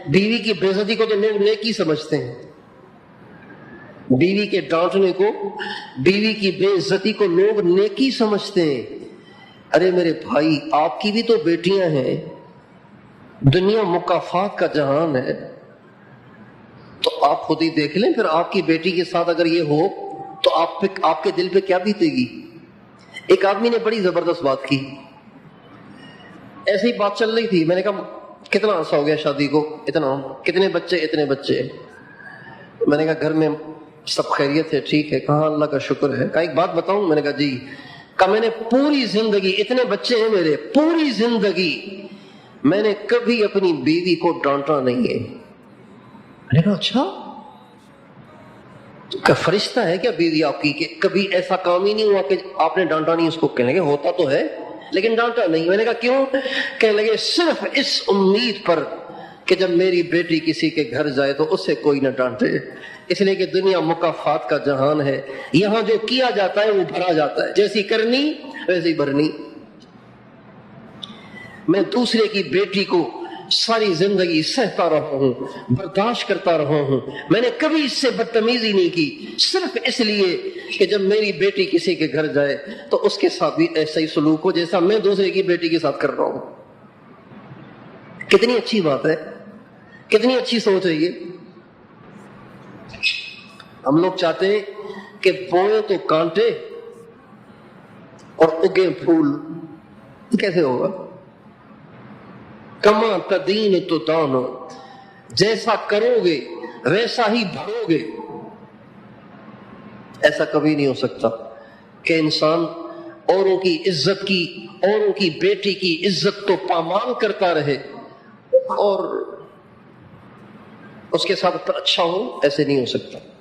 بیوی کی بےعزتی کو تو لوگ نیکی سمجھتے ہیں، بیوی کے ڈانٹنے کو، بیوی کی بے عزتی کو لوگ نیکی سمجھتے ہیں۔ ارے میرے بھائی، آپ کی بھی تو بیٹیاں ہیں، دنیا مکافات کا جہان ہے، تو آپ خود ہی دیکھ لیں، پھر آپ کی بیٹی کے ساتھ اگر یہ ہو تو آپ کے دل پہ کیا بیتے گی۔ ایک آدمی نے بڑی زبردست بات کی، ایسی بات چل رہی تھی، میں نے کہا کتنا عرصہ ہو گیا شادی کو؟ اتنا۔ کتنے بچے؟ اتنے بچے۔ میں نے کہا گھر میں سب خیریت ہے؟ ٹھیک ہے۔ کہا اللہ کا شکر ہے۔ کہا ایک بات بتاؤں؟ میں نے کہا جی۔ کہا میں نے پوری زندگی، اتنے بچے ہیں میرے، پوری زندگی میں نے کبھی اپنی بیوی کو ڈانٹا نہیں ہے۔ میں نے کہا اچھا، کیا فرشتہ ہے کیا بیوی آپ کی کہ کبھی ایسا کام ہی نہیں ہوا کہ آپ نے ڈانٹا نہیں اس کو؟ کہنے لگے ہوتا تو ہے لیکن ڈانٹا نہیں۔ میں نے کہا کیوں؟ کہنے لگے صرف اس امید پر کہ جب میری بیٹی کسی کے گھر جائے تو اسے کوئی نہ ڈانٹے، اس لیے کہ دنیا مکافات کا جہان ہے، یہاں جو کیا جاتا ہے وہ بھرا جاتا ہے، جیسی کرنی ویسی بھرنی۔ میں دوسرے کی بیٹی کو ساری زندگی سہتا رہا ہوں، برداشت کرتا رہا ہوں، میں نے کبھی اس سے بدتمیزی نہیں کی، صرف اس لیے کہ جب میری بیٹی کسی کے گھر جائے تو اس کے ساتھ بھی ایسا ہی سلوک ہو جیسا میں دوسرے کی بیٹی کے ساتھ کر رہا ہوں۔ کتنی اچھی بات ہے، کتنی اچھی سوچ ہے یہ۔ ہم لوگ چاہتے ہیں کہ بوئے تو کانٹے اور اگے پھول، کیسے ہوگا؟ کما تدین تو دانو، جیسا کرو گے ویسا ہی بھرو گے۔ ایسا کبھی نہیں ہو سکتا کہ انسان اوروں کی عزت کی، اوروں کی بیٹی کی عزت تو پامال کرتا رہے اور اس کے ساتھ اچھا ہو، ایسے نہیں ہو سکتا۔